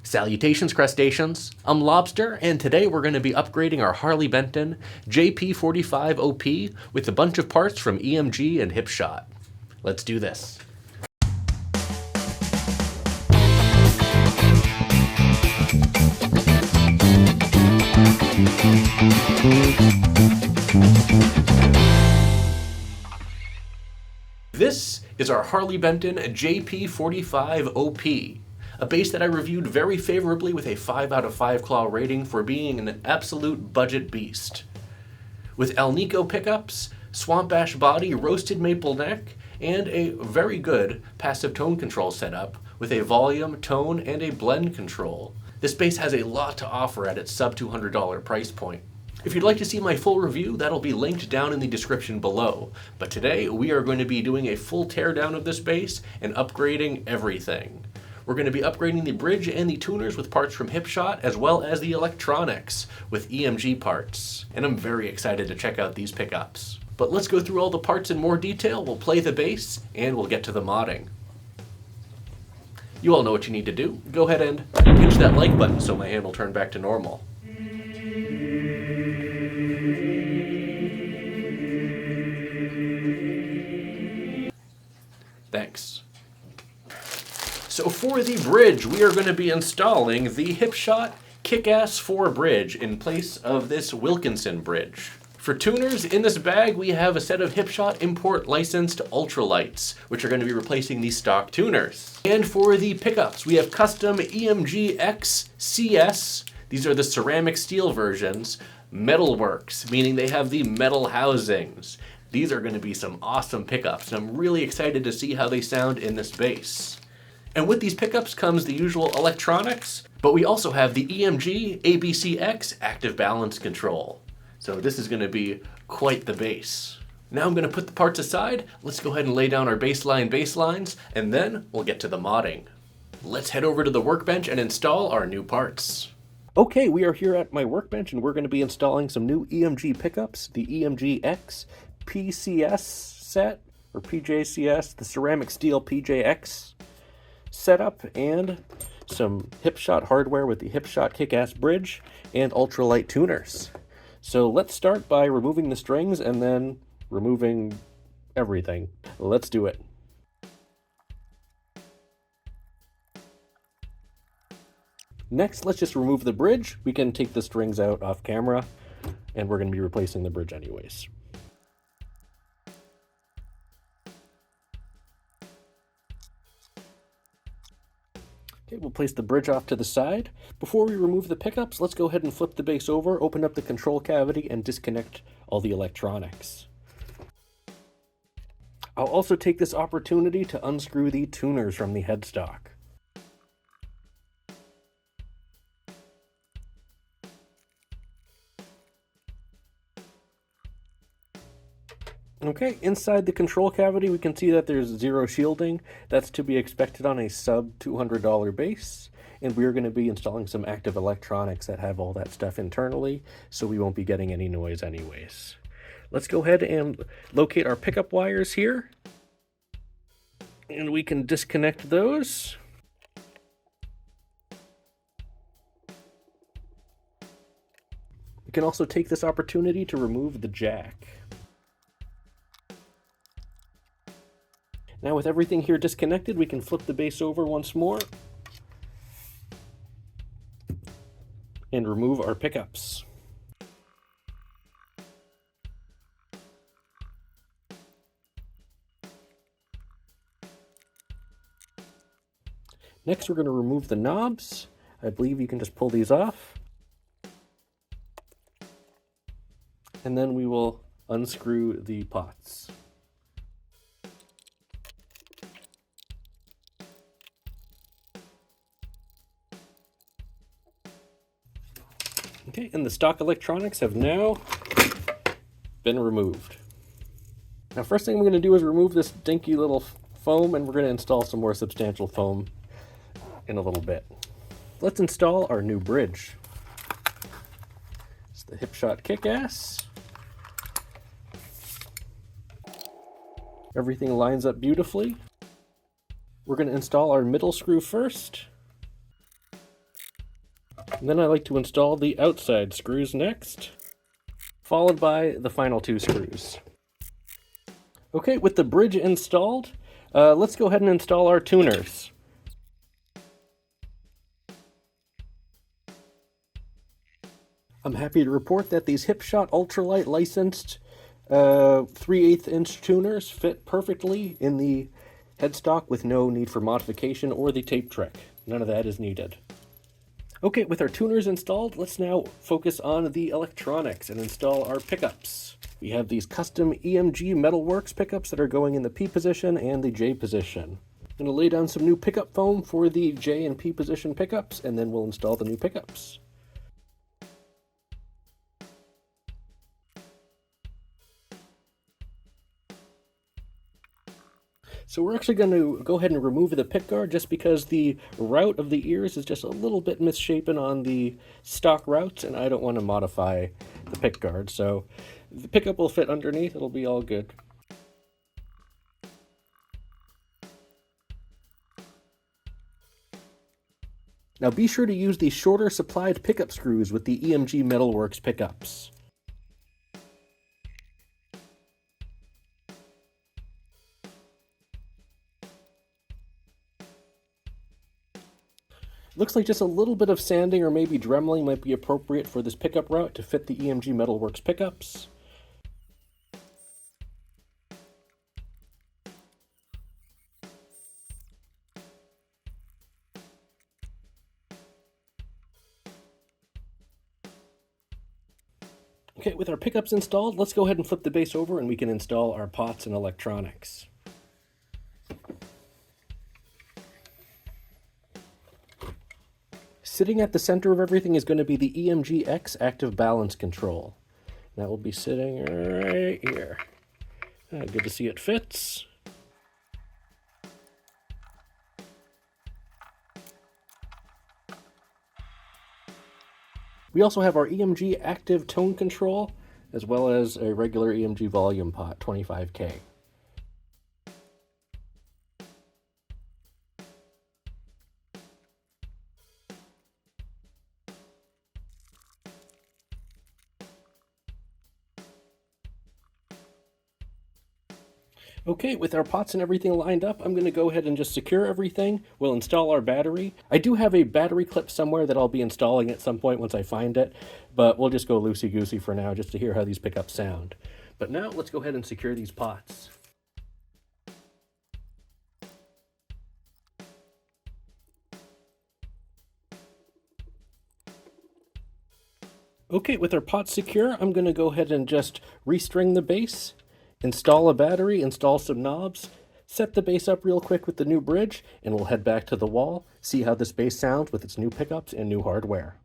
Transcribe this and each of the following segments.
Salutations, crustaceans. I'm Lobster, and today we're going to be upgrading our Harley Benton JP-45OP with a bunch of parts from EMG and Hipshot. Let's do this. This is our Harley Benton JP-45OP. A bass that I reviewed very favorably with a 5 out of 5 claw rating for being an absolute budget beast. With alnico pickups, swamp ash body, roasted maple neck, and a very good passive tone control setup with a volume, tone, and a blend control. This bass has a lot to offer at its sub $200 price point. If you'd like to see my full review, that'll be linked down in the description below. But today we are going to be doing a full teardown of this bass and upgrading everything. We're going to be upgrading the bridge and the tuners with parts from Hipshot, as well as the electronics with EMG parts. And I'm very excited to check out these pickups. But let's go through all the parts in more detail, we'll play the bass, and we'll get to the modding. You all know what you need to do. Go ahead and pinch that like button so my hand will turn back to normal. Thanks. So for the bridge, we are going to be installing the Hipshot Kick-Ass 4 bridge in place of this Wilkinson bridge. For tuners, in this bag we have a set of Hipshot import licensed ultralights, which are going to be replacing the stock tuners. And for the pickups, we have CUSTOM EMG X-CS. These are the ceramic steel versions. Metalworks, meaning they have the metal housings. These are going to be some awesome pickups, and I'm really excited to see how they sound in this bass. And with these pickups comes the usual electronics, but we also have the EMG ABCX active balance control. So this is going to be quite the bass. Now I'm going to put the parts aside. Let's go ahead and lay down our basslines, and then we'll get to the modding. Let's head over to the workbench and install our new parts. Okay, we are here at my workbench, and we're going to be installing some new EMG pickups, the EMG X PCS set, or PJX-CS, the ceramic steel PJX setup, and some Hipshot hardware with the Hipshot Kick-Ass bridge and ultralight tuners. So let's start by removing the strings and then removing everything. Let's do it. Next, let's just remove the bridge. We can take the strings out off camera, and we're going to be replacing the bridge anyways. Okay, we'll place the bridge off to the side. Before we remove the pickups, let's go ahead and flip the bass over, open up the control cavity, and disconnect all the electronics. I'll also take this opportunity to unscrew the tuners from the headstock. Okay, inside the control cavity we can see that there's zero shielding. That's to be expected on a sub $200 bass, and we're going to be installing some active electronics that have all that stuff internally, so we won't be getting any noise anyways. Let's go ahead and locate our pickup wires here, and we can disconnect those. We can also take this opportunity to remove the jack. Now with everything here disconnected, we can flip the bass over once more and remove our pickups. Next, we're going to remove the knobs. I believe you can just pull these off. And then we will unscrew the pots. Okay, and the stock electronics have now been removed. Now, first thing we're going to do is remove this dinky little foam, and we're going to install some more substantial foam in a little bit. Let's install our new bridge. It's the Hipshot Kick-Ass. Everything lines up beautifully. We're going to install our middle screw first. And then I like to install the outside screws next, followed by the final 2 screws. Okay, with the bridge installed, let's go ahead and install our tuners. I'm happy to report that these Hipshot ultralight licensed 3/8 inch tuners fit perfectly in the headstock with no need for modification or the tape trick. None of that is needed. Okay, with our tuners installed, let's now focus on the electronics and install our pickups. We have these custom EMG Metalworks pickups that are going in the P position and the J position. I'm going to lay down some new pickup foam for the J and P position pickups, and then we'll install the new pickups. So we're actually going to go ahead and remove the pickguard just because the route of the ears is just a little bit misshapen on the stock routes, and I don't want to modify the pickguard. So the pickup will fit underneath, it'll be all good. Now be sure to use the shorter supplied pickup screws with the EMG Metalworks pickups. Looks like just a little bit of sanding or maybe dremeling might be appropriate for this pickup route to fit the EMG Metalworks pickups. Okay, with our pickups installed, let's go ahead and flip the base over and we can install our pots and electronics. Sitting at the center of everything is going to be the EMG-X active balance control. That will be sitting right here. Good to see it fits. We also have our EMG active tone control, as well as a regular EMG volume pot, 25K. Okay, with our pots and everything lined up, I'm going to go ahead and just secure everything. We'll install our battery. I do have a battery clip somewhere that I'll be installing at some point once I find it, but we'll just go loosey-goosey for now just to hear how these pickups sound. But now let's go ahead and secure these pots. Okay, with our pots secure, I'm going to go ahead and just restring the base, install a battery, install some knobs, set the base up real quick with the new bridge, and we'll head back to the wall, see how this base sounds with its new pickups and new hardware.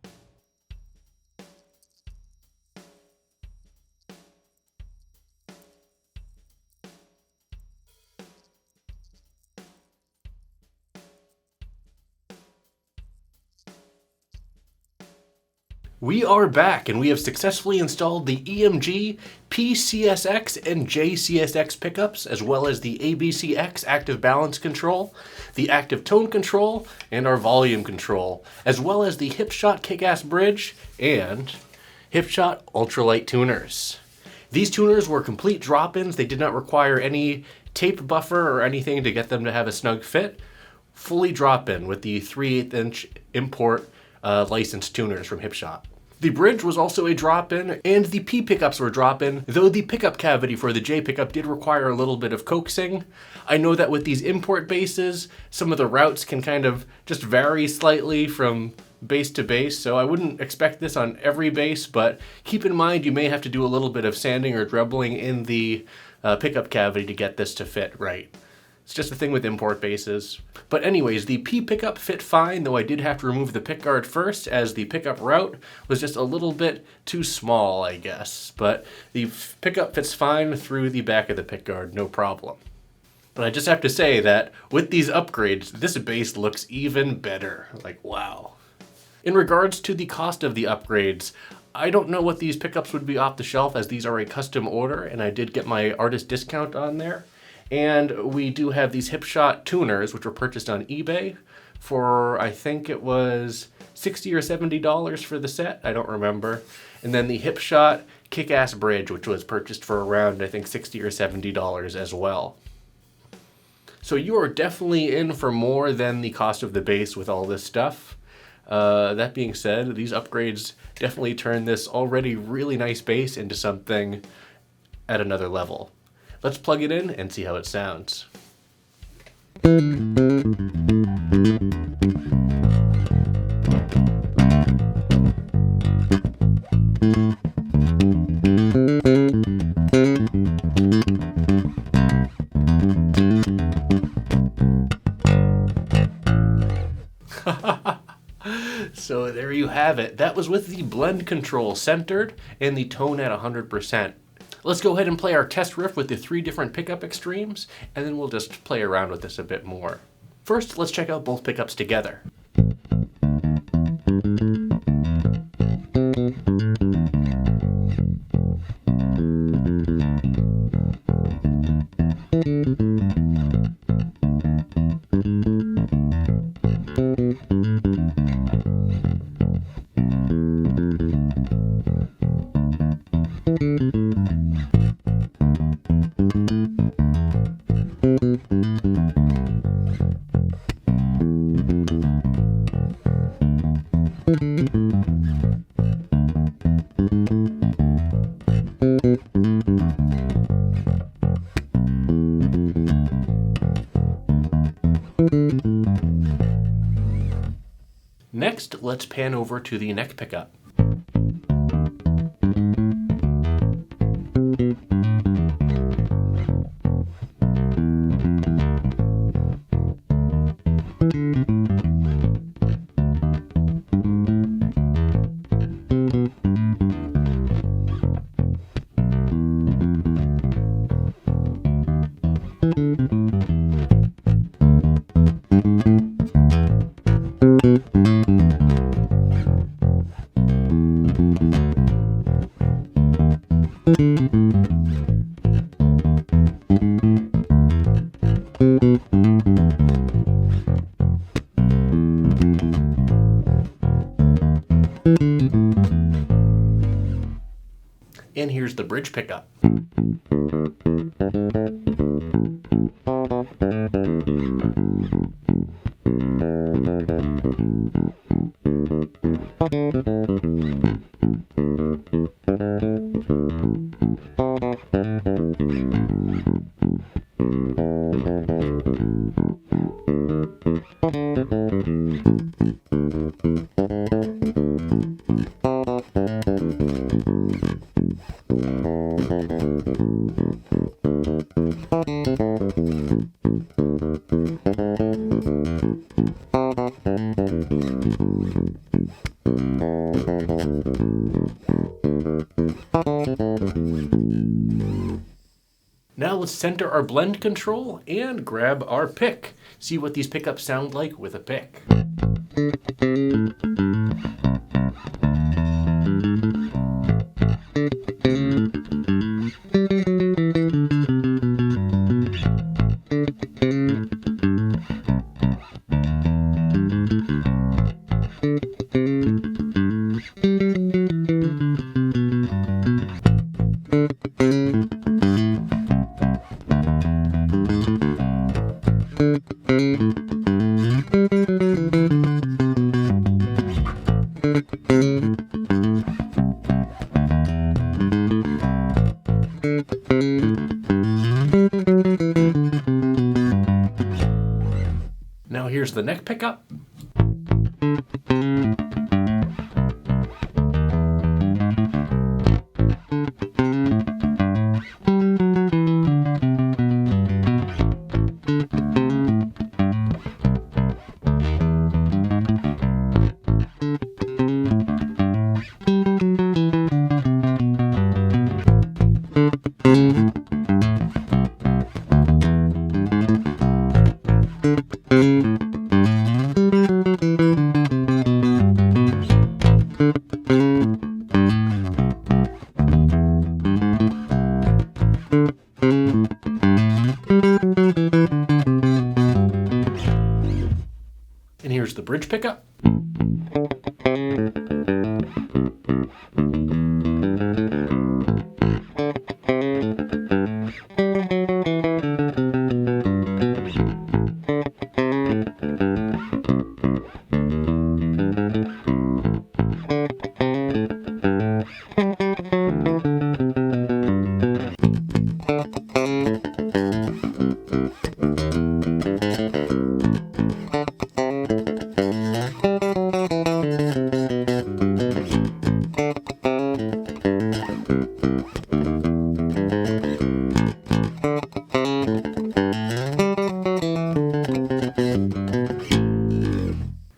We are back, and we have successfully installed the EMG PCSX and JCSX pickups, as well as the ABCX active balance control, the active tone control, and our volume control, as well as the Hipshot kick-ass bridge and Hipshot ultralight tuners. These tuners were complete drop-ins. They did not require any tape buffer or anything to get them to have a snug fit. Fully drop-in with the 3/8 inch import licensed tuners from Hipshot. The bridge was also a drop-in, and the P pickups were drop-in, though the pickup cavity for the J pickup did require a little bit of coaxing. I know that with these import bases, some of the routes can kind of just vary slightly from base to base, so I wouldn't expect this on every base, but keep in mind you may have to do a little bit of sanding or drebbling in the pickup cavity to get this to fit right. It's just a thing with import bases. But anyways, the P pickup fit fine, though I did have to remove the pickguard first, as the pickup route was just a little bit too small, I guess. But the pickup fits fine through the back of the pickguard, no problem. But I just have to say that with these upgrades, this base looks even better. Like, wow. In regards to the cost of the upgrades, I don't know what these pickups would be off the shelf, as these are a custom order, and I did get my artist discount on there. And we do have these Hipshot tuners, which were purchased on eBay for, I think it was $60 or $70 for the set, I don't remember. And then the Hipshot Kick-Ass Bridge, which was purchased for around, I think, $60 or $70 as well. So you are definitely in for more than the cost of the base with all this stuff. That being said, these upgrades definitely turn this already really nice bass into something at another level. Let's plug it in and see how it sounds. So there you have it. That was with the blend control centered and the tone at 100%. Let's go ahead and play our test riff with the 3 different pickup extremes, and then we'll just play around with this a bit more. First, let's check out both pickups together. Next, let's pan over to the neck pickup. And here's the bridge pickup. Now let's center our blend control and grab our pick. See what these pickups sound like with a pick. Now here's the neck pickup. And here's the bridge pickup.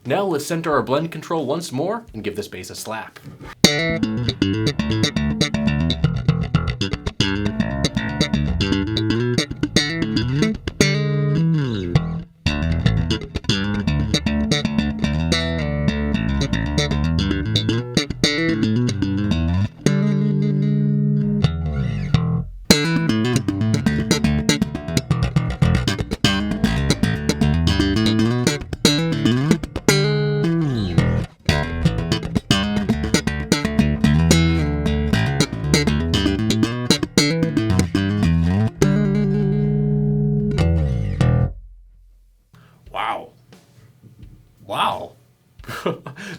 Now let's center our blend control once more and give this base a slap. Wow.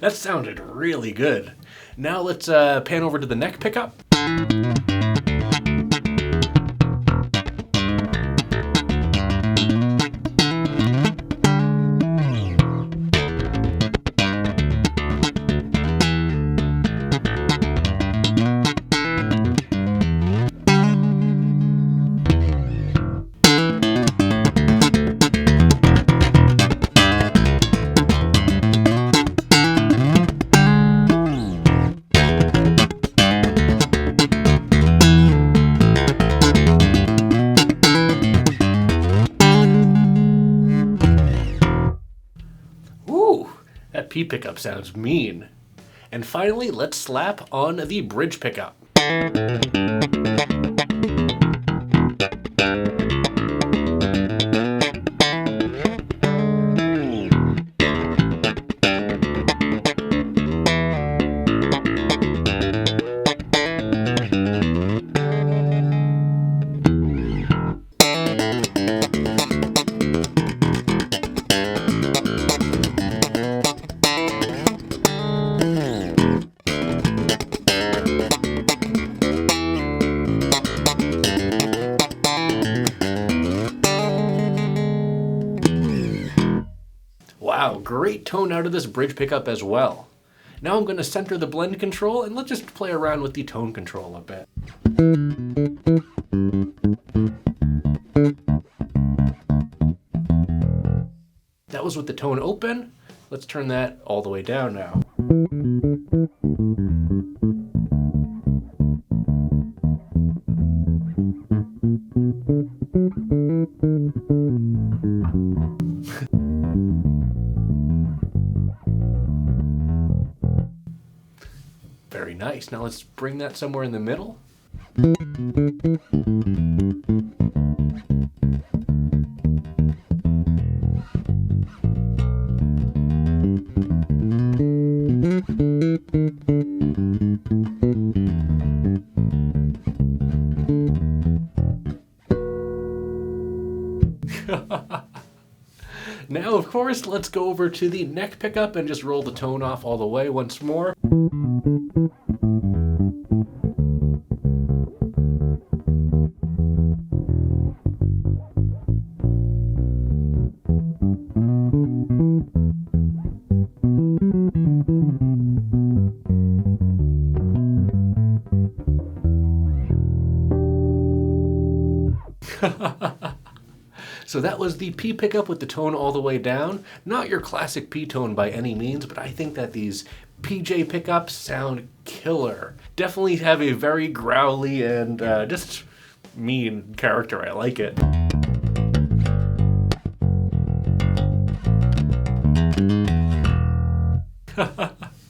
That sounded really good. Now let's pan over to the neck pickup. That P pickup sounds mean. And finally, let's slap on the bridge pickup. Wow, great tone out of this bridge pickup as well. Now I'm going to center the blend control and let's just play around with the tone control a bit. That was with the tone open. Let's turn that all the way down now. Very nice. Now let's bring that somewhere in the middle. Now, of course, let's go over to the neck pickup and just roll the tone off all the way once more. So that was the P pickup with the tone all the way down. Not your classic P tone by any means, but I think that these PJ pickups sound killer. Definitely have a very growly and just mean character. I like it.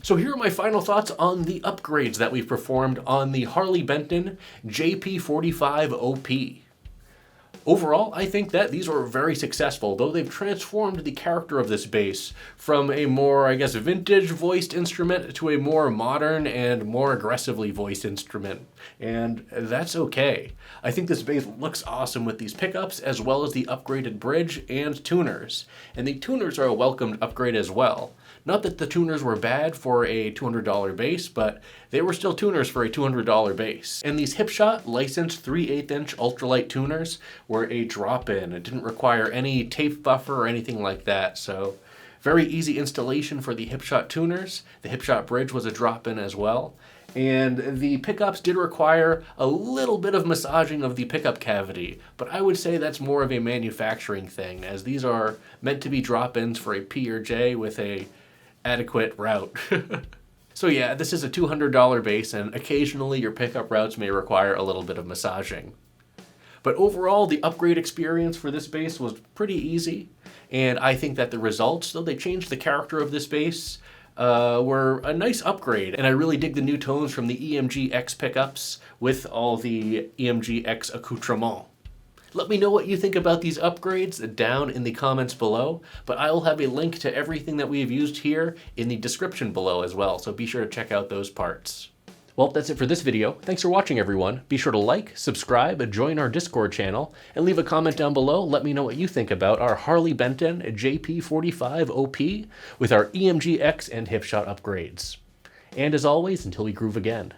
So here are my final thoughts on the upgrades that we've performed on the Harley Benton JP-45OP. Overall, I think that these were very successful, though they've transformed the character of this bass from a more, I guess, vintage voiced instrument to a more modern and more aggressively voiced instrument. And that's okay. I think this bass looks awesome with these pickups as well as the upgraded bridge and tuners. And the tuners are a welcomed upgrade as well. Not that the tuners were bad for a $200 bass, but they were still tuners for a $200 bass. And these Hipshot licensed 3/8" ultralight tuners were a drop-in. It didn't require any tape buffer or anything like that, so very easy installation for the Hipshot tuners. The Hipshot bridge was a drop-in as well. And the pickups did require a little bit of massaging of the pickup cavity, but I would say that's more of a manufacturing thing, as these are meant to be drop-ins for a P or J with a adequate route. So yeah, this is a $200 bass, and occasionally your pickup routes may require a little bit of massaging. But overall, the upgrade experience for this bass was pretty easy, and I think that the results, though they changed the character of this bass, were a nice upgrade, and I really dig the new tones from the EMG X pickups with all the EMG X accoutrement. Let me know what you think about these upgrades down in the comments below, but I'll have a link to everything that we've used here in the description below as well, so be sure to check out those parts. Well, that's it for this video. Thanks for watching, everyone. Be sure to like, subscribe, join our Discord channel, and leave a comment down below. Let me know what you think about our Harley Benton JP-45OP with our EMG X and Hipshot upgrades. And as always, until we groove again.